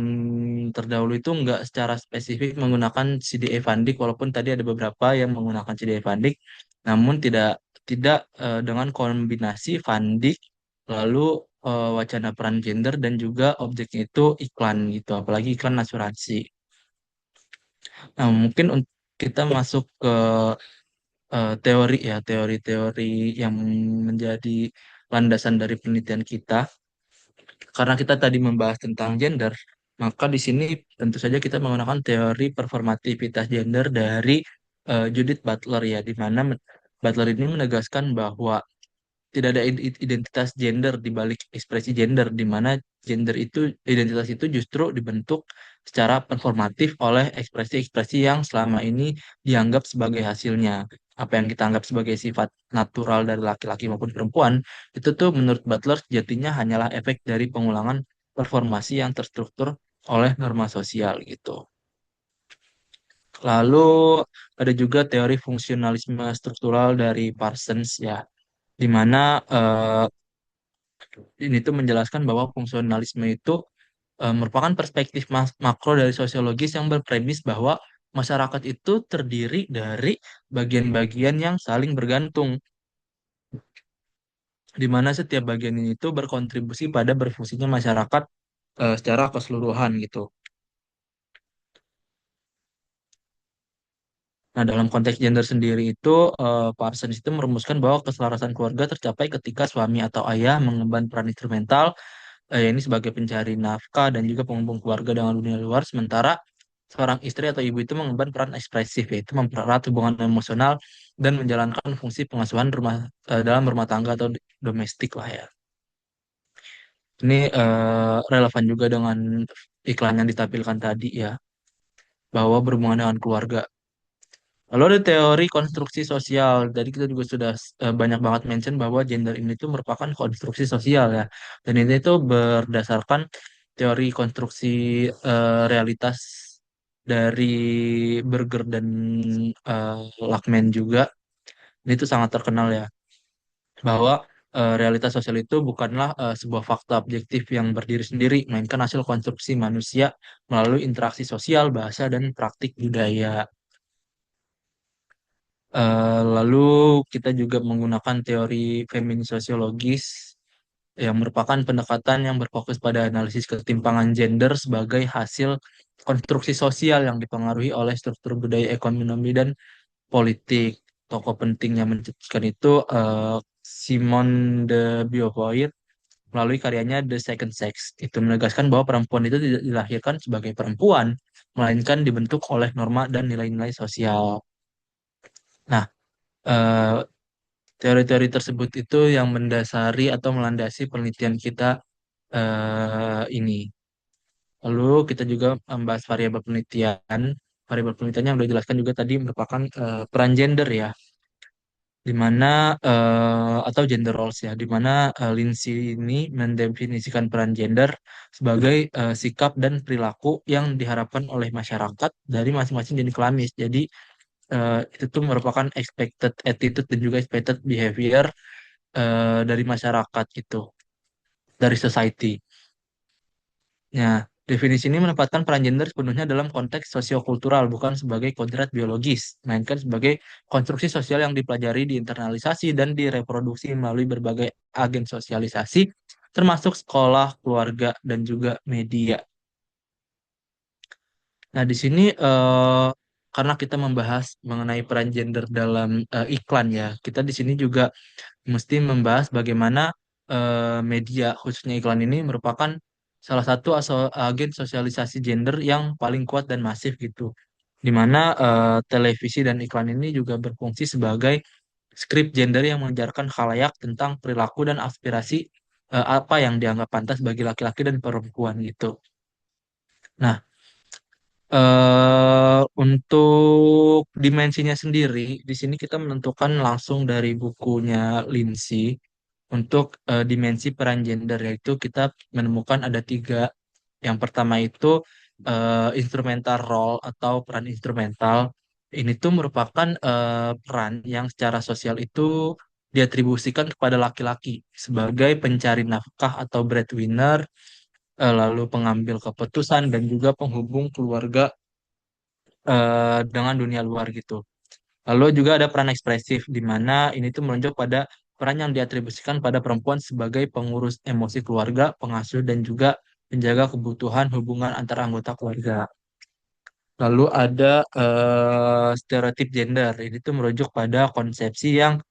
Speaker 2: terdahulu itu nggak secara spesifik menggunakan CDA Van Dijk, walaupun tadi ada beberapa yang menggunakan CDA Van Dijk, namun tidak tidak dengan kombinasi Van Dijk lalu wacana peran gender dan juga objeknya itu iklan gitu, apalagi iklan asuransi. Nah, mungkin kita masuk ke teori ya, teori-teori yang menjadi landasan dari penelitian kita. Karena kita tadi membahas tentang gender, maka di sini tentu saja kita menggunakan teori performativitas gender dari Judith Butler ya, di mana Butler ini menegaskan bahwa tidak ada identitas gender di balik ekspresi gender, di mana identitas itu justru dibentuk secara performatif oleh ekspresi-ekspresi yang selama ini dianggap sebagai hasilnya. Apa yang kita anggap sebagai sifat natural dari laki-laki maupun perempuan, itu tuh menurut Butler sejatinya hanyalah efek dari pengulangan performasi yang terstruktur oleh norma sosial gitu. Lalu ada juga teori fungsionalisme struktural dari Parsons ya, di mana ini tuh menjelaskan bahwa fungsionalisme itu merupakan perspektif makro dari sosiologis yang berpremis bahwa masyarakat itu terdiri dari bagian-bagian yang saling bergantung, di mana setiap bagian ini itu berkontribusi pada berfungsinya masyarakat secara keseluruhan gitu. Nah, dalam konteks gender sendiri itu, Parsons itu merumuskan bahwa keselarasan keluarga tercapai ketika suami atau ayah mengemban peran instrumental, ini sebagai pencari nafkah dan juga penghubung keluarga dengan dunia luar, sementara seorang istri atau ibu itu mengemban peran ekspresif, yaitu mempererat hubungan emosional dan menjalankan fungsi pengasuhan dalam rumah tangga atau domestik lah ya. Ini relevan juga dengan iklan yang ditampilkan tadi ya, bahwa berhubungan dengan keluarga. Lalu ada teori konstruksi sosial. Jadi kita juga sudah banyak banget mention bahwa gender ini itu merupakan konstruksi sosial ya. Dan ini itu berdasarkan teori konstruksi realitas dari Berger dan eh, Lackman juga. Ini itu sangat terkenal ya, bahwa realitas sosial itu bukanlah sebuah fakta objektif yang berdiri sendiri, melainkan hasil konstruksi manusia melalui interaksi sosial, bahasa, dan praktik budaya. Lalu kita juga menggunakan teori feminis sosiologis yang merupakan pendekatan yang berfokus pada analisis ketimpangan gender sebagai hasil konstruksi sosial yang dipengaruhi oleh struktur budaya, ekonomi, dan politik. Tokoh penting yang mencetuskan itu Simone de Beauvoir melalui karyanya The Second Sex. Itu menegaskan bahwa perempuan itu tidak dilahirkan sebagai perempuan, melainkan dibentuk oleh norma dan nilai-nilai sosial. Nah, eh, teori-teori tersebut itu yang mendasari atau melandasi penelitian kita ini. Lalu kita juga membahas variabel penelitian. Variabel penelitian yang sudah dijelaskan juga tadi merupakan peran gender ya, di mana atau gender roles ya, di mana Lindsay ini mendefinisikan peran gender sebagai sikap dan perilaku yang diharapkan oleh masyarakat dari masing-masing jenis kelamin. Jadi itu tuh merupakan expected attitude dan juga expected behavior dari masyarakat gitu, dari society. Nah, definisi ini menempatkan peran gender sepenuhnya dalam konteks sosiokultural, bukan sebagai kodrat biologis, melainkan sebagai konstruksi sosial yang dipelajari, diinternalisasi, dan direproduksi melalui berbagai agen sosialisasi, termasuk sekolah, keluarga, dan juga media. Nah, di sini karena kita membahas mengenai peran gender dalam iklan ya, kita di sini juga mesti membahas bagaimana media khususnya iklan ini merupakan salah satu agen sosialisasi gender yang paling kuat dan masif gitu. Di mana televisi dan iklan ini juga berfungsi sebagai skrip gender yang mengajarkan khalayak tentang perilaku dan aspirasi apa yang dianggap pantas bagi laki-laki dan perempuan gitu. Nah, untuk dimensinya sendiri, di sini kita menentukan langsung dari bukunya Lindsay. Untuk dimensi peran gender, yaitu kita menemukan ada tiga. Yang pertama itu instrumental role atau peran instrumental. Ini tuh merupakan peran yang secara sosial itu diatribusikan kepada laki-laki sebagai pencari nafkah atau breadwinner, lalu pengambil keputusan dan juga penghubung keluarga dengan dunia luar gitu. Lalu juga ada peran ekspresif di mana ini tuh menunjuk pada peran yang diatribusikan pada perempuan sebagai pengurus emosi keluarga, pengasuh dan juga penjaga kebutuhan hubungan antar anggota keluarga. Lalu ada stereotip gender. Ini tuh merujuk pada konsepsi yang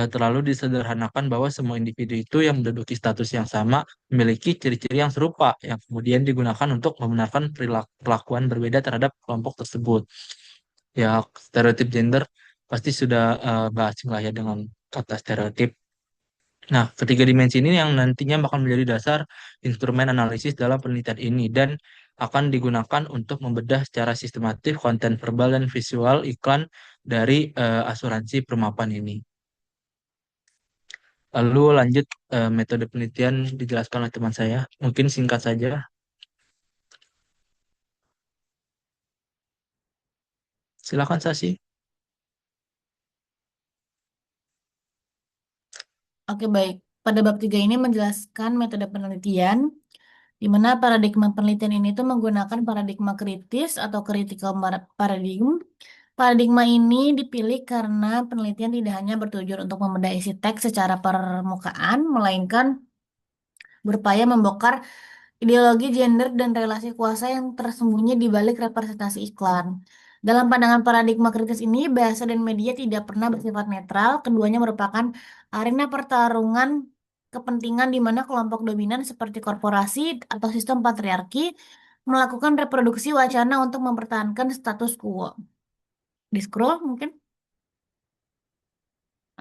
Speaker 2: terlalu disederhanakan bahwa semua individu itu yang menduduki status yang sama memiliki ciri-ciri yang serupa yang kemudian digunakan untuk membenarkan perlakuan berbeda terhadap kelompok tersebut. Ya, stereotip gender pasti sudah nggak asing lah ya dengan kata stereotip. Nah, ketiga dimensi ini yang nantinya bakal menjadi dasar instrumen analisis dalam penelitian ini dan akan digunakan untuk membedah secara sistematif konten verbal dan visual iklan dari asuransi permapan ini. Lalu lanjut metode penelitian dijelaskan oleh teman saya. Mungkin singkat saja. Silakan Sasi.
Speaker 1: Oke, baik. Pada bab 3 ini menjelaskan metode penelitian, di mana paradigma penelitian ini tuh menggunakan paradigma kritis atau critical paradigm. Paradigma ini dipilih karena penelitian tidak hanya bertujuan untuk membedah isi teks secara permukaan, melainkan berupaya membongkar ideologi gender dan relasi kuasa yang tersembunyi di balik representasi iklan. Dalam pandangan paradigma kritis ini, bahasa dan media tidak pernah bersifat netral. Keduanya merupakan arena pertarungan kepentingan di mana kelompok dominan seperti korporasi atau sistem patriarki melakukan reproduksi wacana untuk mempertahankan status quo. Di scroll mungkin.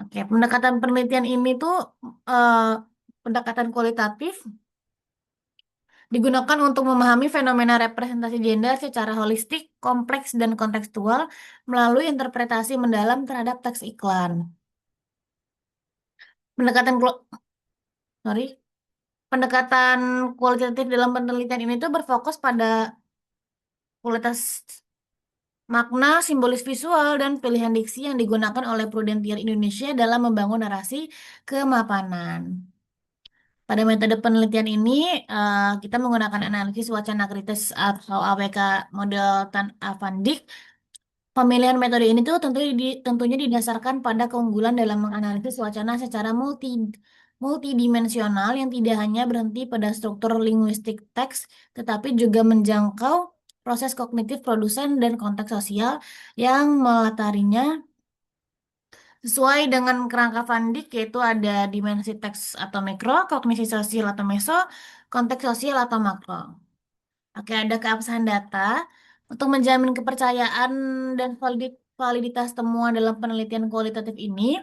Speaker 1: Oke, pendekatan penelitian ini tuh eh, pendekatan kualitatif digunakan untuk memahami fenomena representasi gender secara holistik, kompleks, dan kontekstual melalui interpretasi mendalam terhadap teks iklan. Pendekatan sorry, pendekatan kualitatif dalam penelitian ini tuh berfokus pada kualitas makna, simbolis visual, dan pilihan diksi yang digunakan oleh Prudential Indonesia dalam membangun narasi kemapanan. Pada metode penelitian ini, kita menggunakan analisis wacana kritis atau AWK model Tan Van Dijk. Pemilihan metode ini tuh tentunya didasarkan pada keunggulan dalam menganalisis wacana secara multidimensional yang tidak hanya berhenti pada struktur linguistik teks, tetapi juga menjangkau proses kognitif produsen dan konteks sosial yang melatarinya sesuai dengan kerangka Van Dijk, yaitu ada dimensi teks atau mikro, kognisi sosial atau meso, konteks sosial atau makro. Oke, ada keabsahan data. Untuk menjamin kepercayaan dan validitas temuan dalam penelitian kualitatif ini,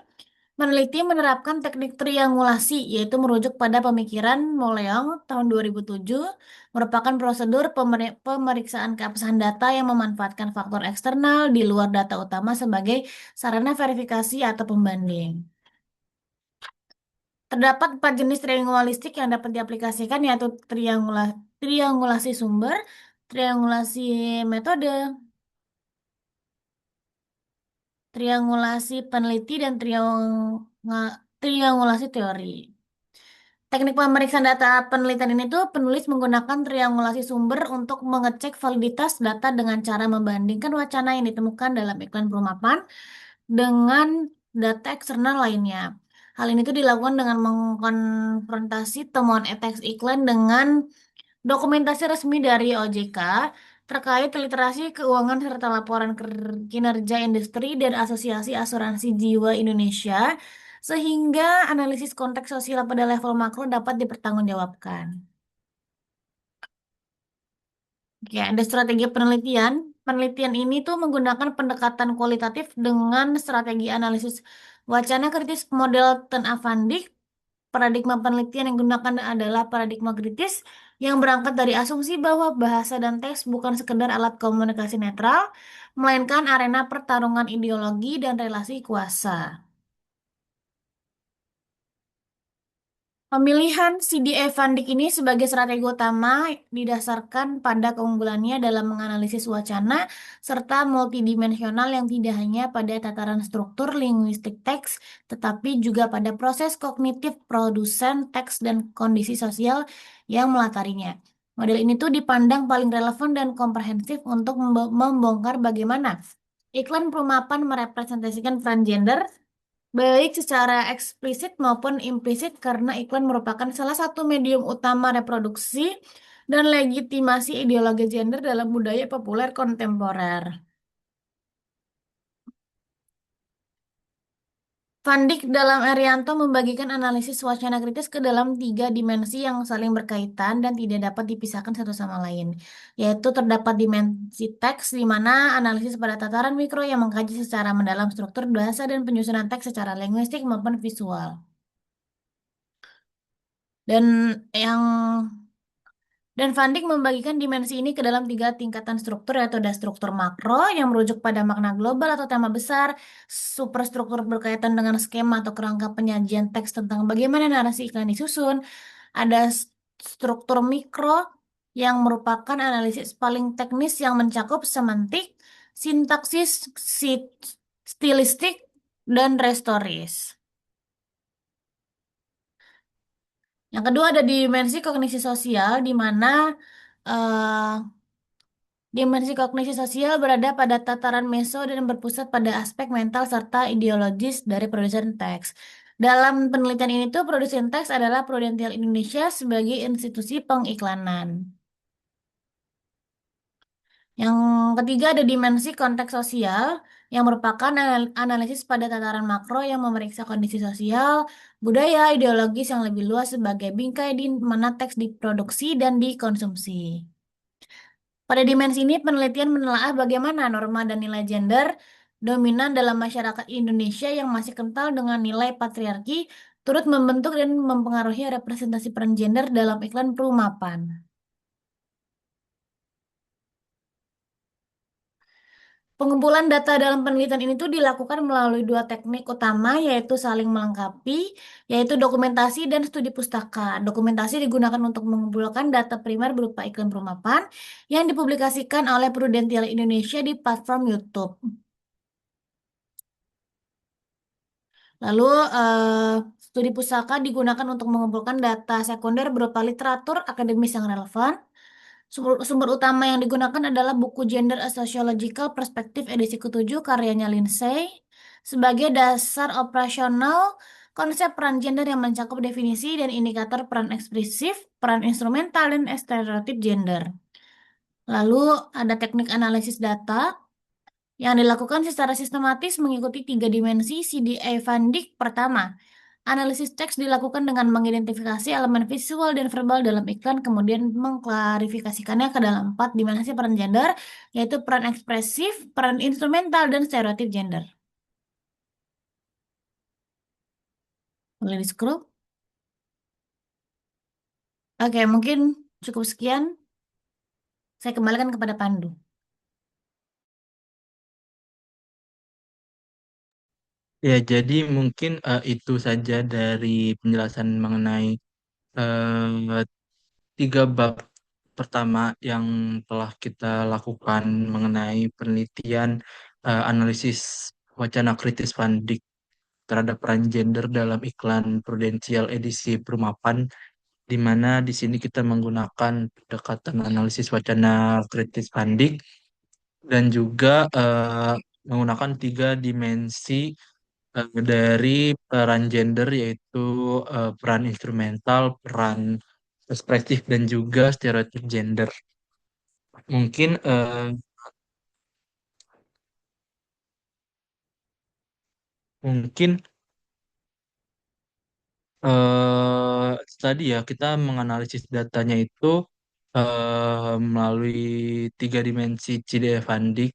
Speaker 1: peneliti menerapkan teknik triangulasi, yaitu merujuk pada pemikiran Moleong tahun 2007, merupakan prosedur pemeriksaan keabsahan data yang memanfaatkan faktor eksternal di luar data utama sebagai sarana verifikasi atau pembanding. Terdapat 4 jenis triangulistik yang dapat diaplikasikan, yaitu triangulasi sumber, triangulasi metode, triangulasi peneliti, dan triangulasi teori. Teknik pemeriksaan data penelitian ini tuh penulis menggunakan triangulasi sumber untuk mengecek validitas data dengan cara membandingkan wacana yang ditemukan dalam iklan perumahan dengan data eksternal lainnya. Hal ini tuh dilakukan dengan mengkonfrontasi temuan teks iklan dengan dokumentasi resmi dari OJK terkait literasi keuangan serta laporan kinerja industri dan Asosiasi Asuransi Jiwa Indonesia, sehingga analisis konteks sosial pada level makro dapat dipertanggungjawabkan. Oke, ada strategi penelitian. Penelitian ini tuh menggunakan pendekatan kualitatif dengan strategi analisis wacana kritis model Ten Van Dijk. Paradigma penelitian yang digunakan adalah paradigma kritis yang berangkat dari asumsi bahwa bahasa dan teks bukan sekedar alat komunikasi netral, melainkan arena pertarungan ideologi dan relasi kuasa. Pemilihan CDA Van Dijk ini sebagai strategi utama didasarkan pada keunggulannya dalam menganalisis wacana serta multidimensional yang tidak hanya pada tataran struktur linguistik teks, tetapi juga pada proses kognitif produsen teks dan kondisi sosial yang melatarinya. Model ini tuh dipandang paling relevan dan komprehensif untuk membongkar bagaimana iklan perumahan merepresentasikan peran gender baik secara eksplisit maupun implisit karena iklan merupakan salah satu medium utama reproduksi dan legitimasi ideologi gender dalam budaya populer kontemporer. Van Dijk dalam Erianto membagikan analisis wacana kritis ke dalam 3 dimensi yang saling berkaitan dan tidak dapat dipisahkan satu sama lain, yaitu terdapat dimensi teks di mana analisis pada tataran mikro yang mengkaji secara mendalam struktur bahasa dan penyusunan teks secara linguistik maupun visual. Dan yang Van Dijk membagikan dimensi ini ke dalam 3 tingkatan struktur, yaitu ada struktur makro yang merujuk pada makna global atau tema besar, superstruktur berkaitan dengan skema atau kerangka penyajian teks tentang bagaimana narasi iklan disusun, ada struktur mikro yang merupakan analisis paling teknis yang mencakup semantik, sintaksis, stilistik, dan restoris. Yang kedua ada dimensi kognisi sosial, di mana eh, dimensi kognisi sosial berada pada tataran meso dan berpusat pada aspek mental serta ideologis dari produsen teks. Dalam penelitian ini tuh produsen teks adalah Prudential Indonesia sebagai institusi pengiklanan. Yang ketiga ada dimensi konteks sosial yang merupakan analisis pada tataran makro yang memeriksa kondisi sosial, budaya, ideologis yang lebih luas sebagai bingkai di mana teks diproduksi dan dikonsumsi. Pada dimensi ini, penelitian menelaah bagaimana norma dan nilai gender dominan dalam masyarakat Indonesia yang masih kental dengan nilai patriarki, turut membentuk dan mempengaruhi representasi peran gender dalam iklan perumahan. Pengumpulan data dalam penelitian ini tuh dilakukan melalui dua teknik utama, yaitu saling melengkapi, yaitu dokumentasi dan studi pustaka. Dokumentasi digunakan untuk mengumpulkan data primer berupa iklan perumahan yang dipublikasikan oleh Prudential Indonesia di platform YouTube. Lalu, studi pustaka digunakan untuk mengumpulkan data sekunder berupa literatur akademis yang relevan. Sumber utama yang digunakan adalah buku Gender a Sociological Perspective edisi ke-7 karyanya Lindsay. Sebagai dasar operasional, konsep peran gender yang mencakup definisi dan indikator peran ekspresif, peran instrumental, dan stereotip gender. Lalu ada teknik analisis data yang dilakukan secara sistematis mengikuti 3 dimensi CDA Van Dyck. Pertama, analisis teks dilakukan dengan mengidentifikasi elemen visual dan verbal dalam iklan, kemudian mengklarifikasikannya ke dalam 4 dimensi peran gender, yaitu peran ekspresif, peran instrumental, dan stereotip gender. Boleh di-scroll? Oke, mungkin cukup sekian. Saya kembalikan kepada Pandu.
Speaker 2: Ya, jadi mungkin itu saja dari penjelasan mengenai eh, 3 bab pertama yang telah kita lakukan mengenai penelitian analisis wacana kritis Van Dijk terhadap peran gender dalam iklan prudensial edisi Perumahan, di mana di sini kita menggunakan pendekatan analisis wacana kritis Van Dijk dan juga menggunakan 3 dimensi dari peran gender, yaitu peran instrumental, peran ekspresif, dan juga stereotip gender. Mungkin mungkin tadi ya kita menganalisis datanya itu melalui 3 dimensi CDF Van Dijk,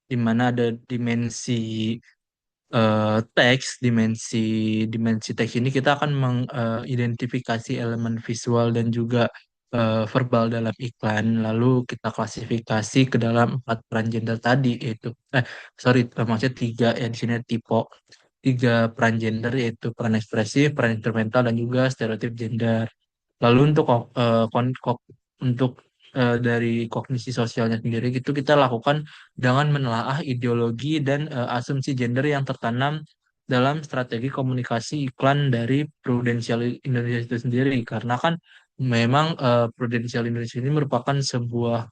Speaker 2: di mana ada dimensi teks, dimensi teks ini kita akan mengidentifikasi elemen visual dan juga verbal dalam iklan. Lalu kita klasifikasi ke dalam 4 peran gender tadi, yaitu sorry, maksudnya 3 ya, di sini ada 3 peran gender, yaitu peran ekspresif, peran instrumental, dan juga stereotip gender. Lalu untuk untuk dari kognisi sosialnya sendiri gitu kita lakukan dengan menelaah ideologi dan asumsi gender yang tertanam dalam strategi komunikasi iklan dari Prudential Indonesia itu sendiri, karena kan memang Prudential Indonesia ini merupakan sebuah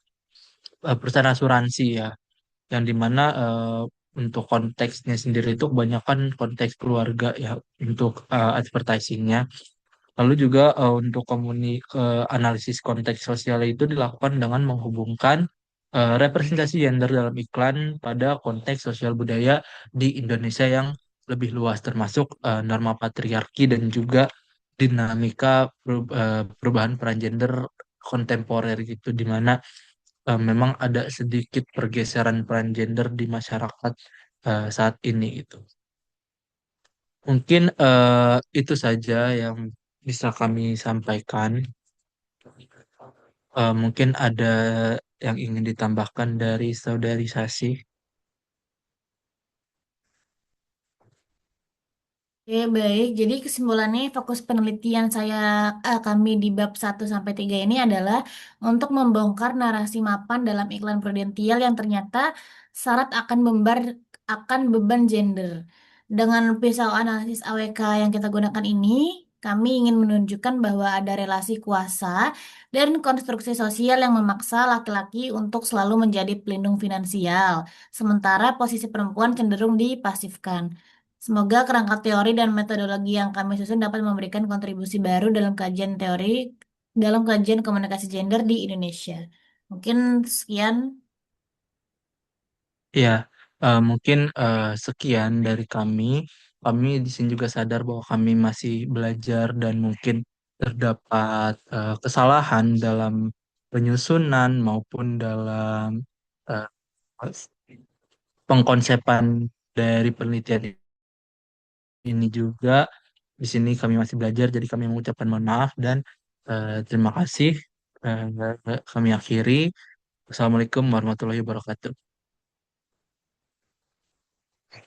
Speaker 2: perusahaan asuransi ya, yang dimana untuk konteksnya sendiri itu kebanyakan konteks keluarga ya untuk advertisingnya. Lalu juga untuk analisis konteks sosial itu dilakukan dengan menghubungkan representasi gender dalam iklan pada konteks sosial budaya di Indonesia yang lebih luas, termasuk norma patriarki dan juga dinamika perubahan peran gender kontemporer gitu, di mana memang ada sedikit pergeseran peran gender di masyarakat saat ini gitu. Mungkin itu saja yang bisa kami sampaikan. Mungkin ada yang ingin ditambahkan dari saudari Sasi.
Speaker 1: Oke, baik. Jadi kesimpulannya fokus penelitian kami di bab 1 sampai 3 ini adalah untuk membongkar narasi mapan dalam iklan prudensial yang ternyata syarat akan beban gender. Dengan pisau analisis AWK yang kita gunakan ini, Kami ingin menunjukkan bahwa ada relasi kuasa dan konstruksi sosial yang memaksa laki-laki untuk selalu menjadi pelindung finansial, sementara posisi perempuan cenderung dipasifkan. Semoga kerangka teori dan metodologi yang kami susun dapat memberikan kontribusi baru dalam kajian komunikasi gender di Indonesia. Mungkin sekian.
Speaker 2: Ya, mungkin sekian dari kami. Kami di sini juga sadar bahwa kami masih belajar dan mungkin terdapat kesalahan dalam penyusunan maupun dalam eh, pengkonsepan dari penelitian ini juga. Di sini kami masih belajar, jadi kami mengucapkan mohon maaf dan terima kasih. Kami akhiri. Assalamualaikum warahmatullahi wabarakatuh.